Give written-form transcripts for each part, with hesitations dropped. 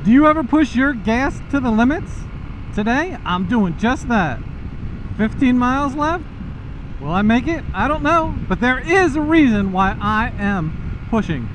Do you ever push your gas to the limits? Today, I'm doing just that. 15 miles left. Will I make it? I don't know, but there is a reason why I am pushing.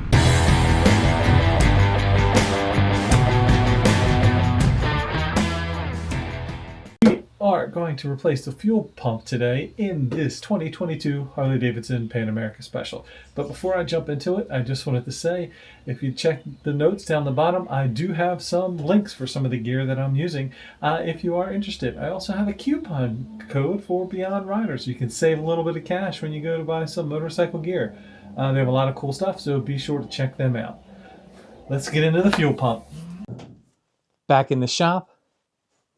We are going to replace the fuel pump today in this 2022 Harley Davidson Pan America Special. But before I jump into it, I just wanted to say, if you check the notes down the bottom, I do have some links for some of the gear that I'm using if you are interested. I also have a coupon code for Beyond Riders. You can save a little bit of cash when you go to buy some motorcycle gear. They have a lot of cool stuff, so be sure to check them out. Let's get into the fuel pump. Back in the shop,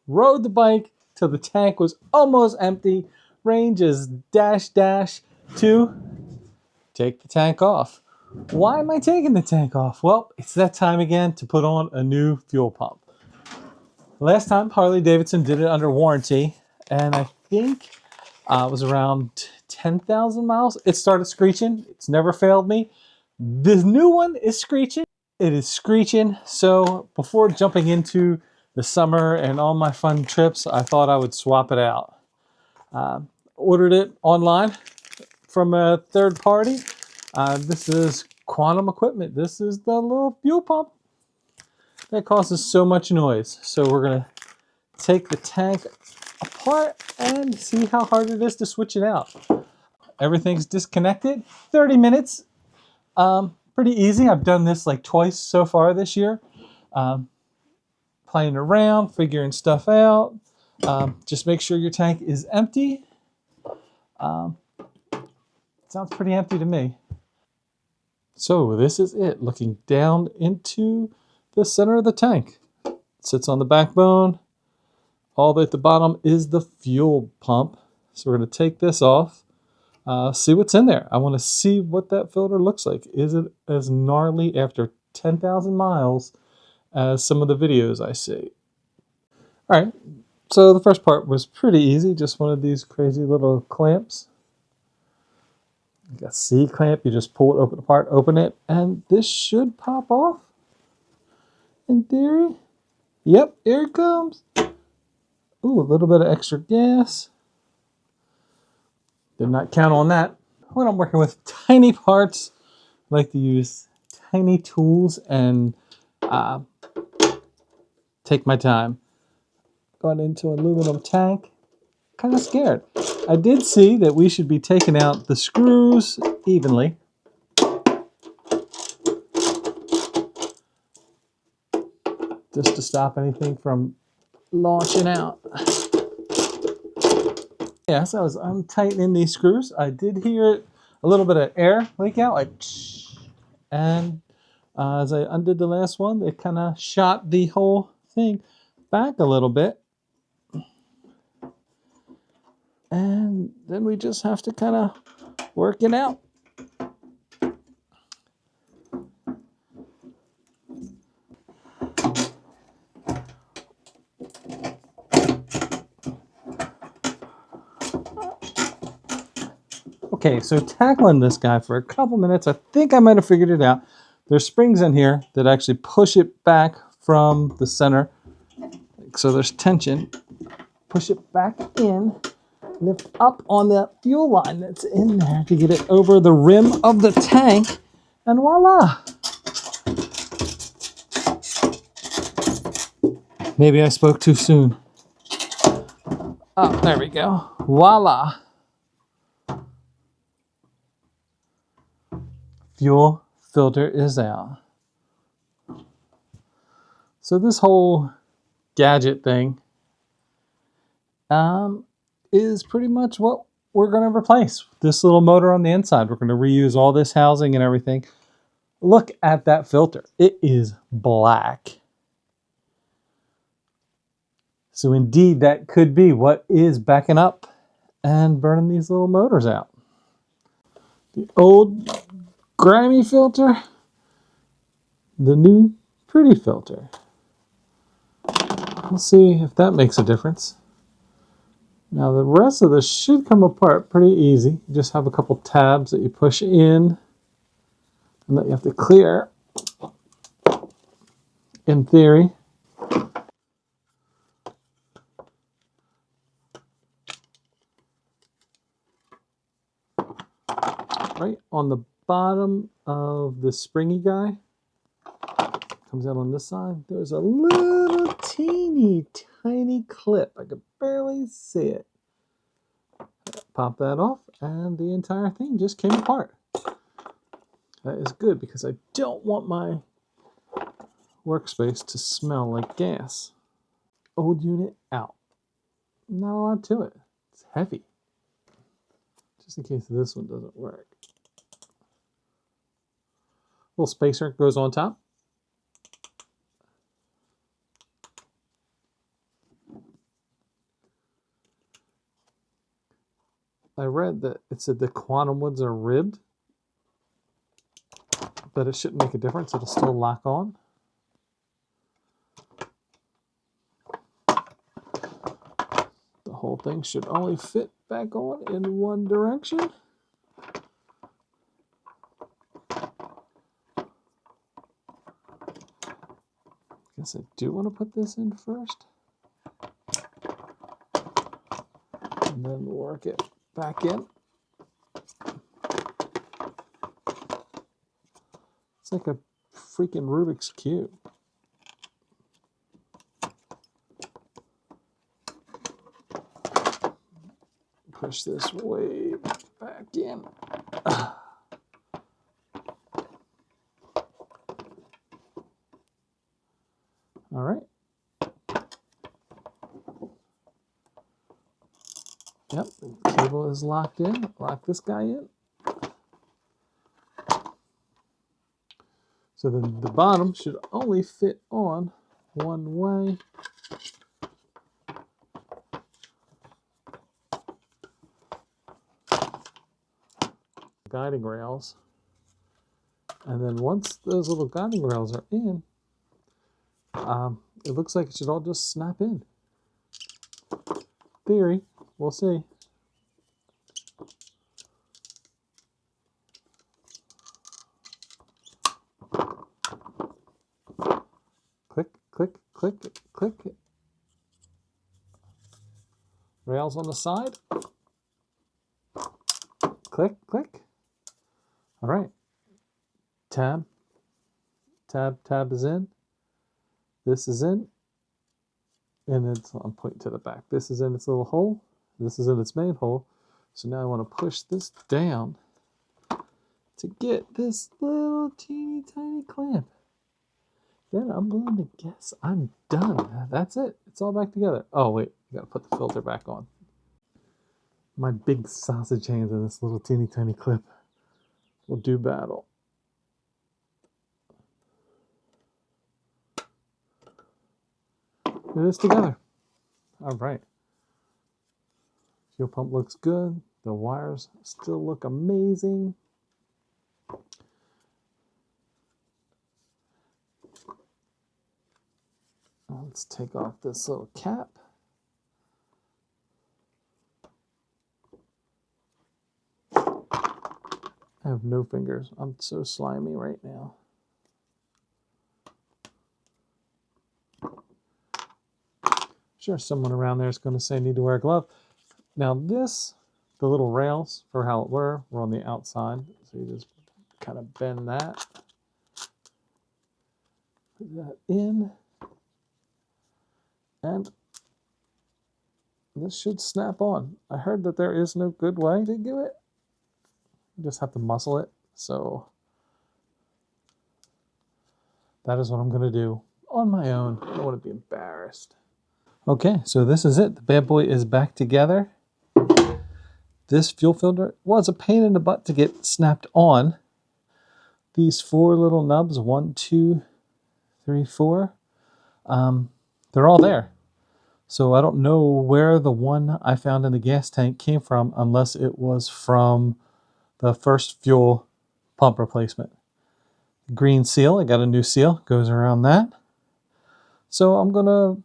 rode the bike till the tank was almost empty. Range is --2. Take the tank off. Why am I taking the tank off? Well, it's that time again to put on a new fuel pump. Last time Harley Davidson did it under warranty, and I think it was around 10,000 miles. It started screeching. It's never failed me. This new one is screeching. It is screeching. So before jumping into the summer and all my fun trips, I thought I would swap it out. Ordered it online from a third party. This is Quantum Equipment. This is the little fuel pump that causes so much noise. So we're gonna take the tank apart and see how hard it is to switch it out. Everything's disconnected. 30 minutes. Pretty easy. I've done this like twice so far this year. Playing around, figuring stuff out. Just make sure your tank is empty. Sounds pretty empty to me. So this is it, looking down into the center of the tank. It sits on the backbone. All the way at the bottom is the fuel pump. So we're going to take this off, see what's in there. I want to see what that filter looks like. Is it as gnarly after 10,000 miles as some of the videos I see? All right, so the first part was pretty easy. Just one of these crazy little clamps. You got a C clamp, you just pull it open apart, open it, and this should pop off in theory. Yep, here it comes. Ooh, a little bit of extra gas. Did not count on that. When I'm working with tiny parts, I like to use tiny tools and take my time. Got into an aluminum tank. Kind of scared. I did see that we should be taking out the screws evenly. Just to stop anything from launching out. Yeah, so as I'm tightening these screws, I did hear a little bit of air leak out, like, and as I undid the last one, it kind of shot the whole thing back a little bit. And then we just have to kind of work it out. Okay, so tackling this guy for a couple minutes, I think I might have figured it out. There's springs in here that actually push it back from the center. So there's tension. Push it back in. Lift up on the fuel line that's in there to get it over the rim of the tank, and voila! Maybe I spoke too soon. Oh, there we go. Voila! Fuel filter is out. So this whole gadget thing is pretty much what we're going to replace. This little motor on the inside. We're going to reuse all this housing and everything. Look at that filter. It is black. So indeed, that could be what is backing up and burning these little motors out. The old grimy filter, the new pretty filter. We'll see if that makes a difference. Now the rest of this should come apart pretty easy. You just have a couple tabs that you push in and that you have to clear, in theory. right on the bottom of the springy guy, comes out on this side, there's a little teeny tiny clip. I could barely see it. Pop that off, and the entire thing just came apart. That is good because I don't want my workspace to smell like gas. Old unit out. Not a lot to it. It's heavy. Just in case this one doesn't work. Little spacer goes on top. I read that it said the quantum woods are ribbed, but it shouldn't make a difference. It'll still lock on. The whole thing should only fit back on in one direction. Guess I do want to put this in first. And then work it back in. It's like a freaking Rubik's Cube. Push this way back in. All right. Yep, the cable is locked in. Lock this guy in. So then the bottom should only fit on one way. Guiding rails. And then once those little guiding rails are in, it looks like it should all just snap in. Theory, we'll see. Click, click, click, click. Rails on the side. Click, click. All right. Tab. Tab is in. This is in. And I'm pointing to the back. This is in its little hole. This is in its main hole. So now I want to push this down to get this little teeny tiny clamp. Then I'm willing to guess I'm done. That's it. It's all back together. Oh, wait. I got to put the filter back on. My big sausage hands and this little teeny tiny clip will do battle. It is together. All right. Fuel pump looks good. The wires still look amazing. Let's take off this little cap. I have no fingers. I'm so slimy right now. Sure, someone around there is going to say I need to wear a glove. Now this, the little rails for how it were on the outside. So you just kind of bend that. Put that in. And this should snap on. I heard that there is no good way to do it. You just have to muscle it. So that is what I'm going to do on my own. I don't want to be embarrassed. Okay, so this is it. The bad boy is back together. This fuel filter was a pain in the butt to get snapped on. These four little nubs, 1, 2, 3, 4, they're all there. So I don't know where the one I found in the gas tank came from unless it was from the first fuel pump replacement. Green seal, I got a new seal, goes around that. So I'm going to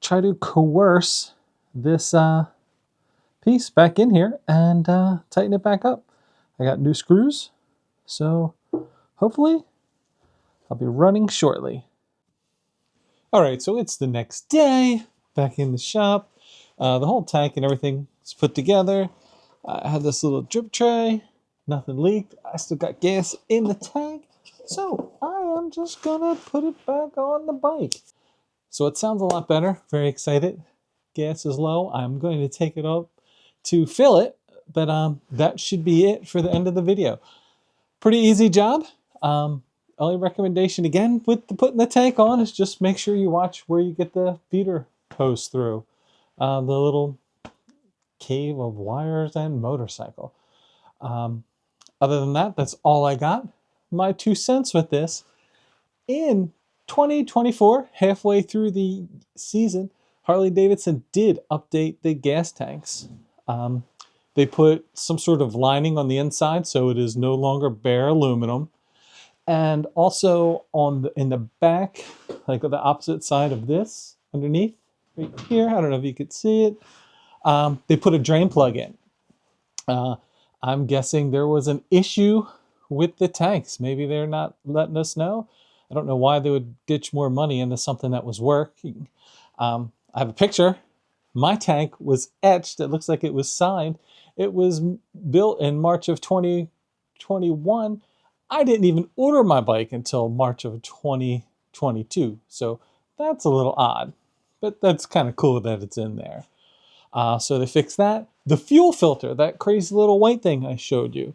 try to coerce this piece back in here and tighten it back up. I got new screws, so hopefully I'll be running shortly. All right, so it's the next day, back in the shop. The whole tank and everything is put together. I have this little drip tray, Nothing leaked. I still got gas in the tank. So I am just gonna put it back on the bike. So it sounds a lot better. Very excited. Gas is low. I'm going to take it up to fill it, but that should be it for the end of the video. Pretty easy job. Only recommendation again with putting the tank on is just make sure you watch where you get the feeder hose through. The little cave of wires and motorcycle. Other than that, that's all I got. My 2 cents with this. In 2024, halfway through the season, Harley Davidson did update the gas tanks. They put some sort of lining on the inside so it is no longer bare aluminum. And also in the back, like on the opposite side of this, underneath, right here, I don't know if you could see it, they put a drain plug in. I'm guessing there was an issue with the tanks. Maybe they're not letting us know. I don't know why they would ditch more money into something that was working. I have a picture. My tank was etched. It looks like it was signed. It was built in March of 2021. I didn't even order my bike until March of 2022. So that's a little odd, but that's kind of cool that it's in there. So they fixed that. The fuel filter, that crazy little white thing I showed you,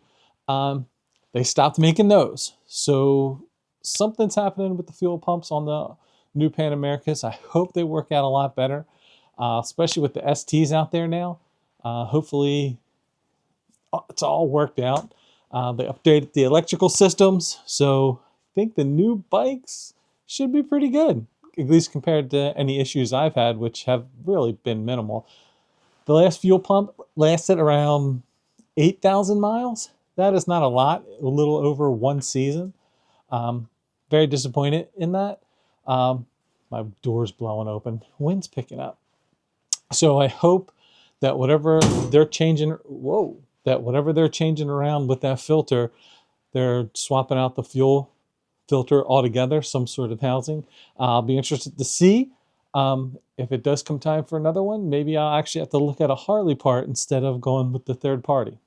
they stopped making those. So something's happening with the fuel pumps on the new Pan Americas. I hope they work out a lot better, especially with the STs out there now. Hopefully it's all worked out. They updated the electrical systems, so I think the new bikes should be pretty good, at least compared to any issues I've had, which have really been minimal. The last fuel pump lasted around 8,000 miles. That is not a lot, a little over 1 season. Very disappointed in that. My door's blowing open. Wind's picking up. So I hope that whatever they're changing, whatever they're changing around with that filter, they're swapping out the fuel filter altogether, some sort of housing. I'll be interested to see if it does come time for another one. Maybe I'll actually have to look at a Harley part instead of going with the third party.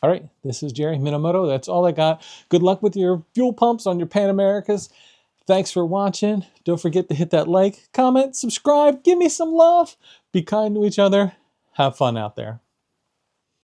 All right, this is Jerry, MinnowMoto. That's all I got. Good luck with your fuel pumps on your Pan Americas. Thanks for watching. Don't forget to hit that like, comment, subscribe, give me some love. Be kind to each other. Have fun out there.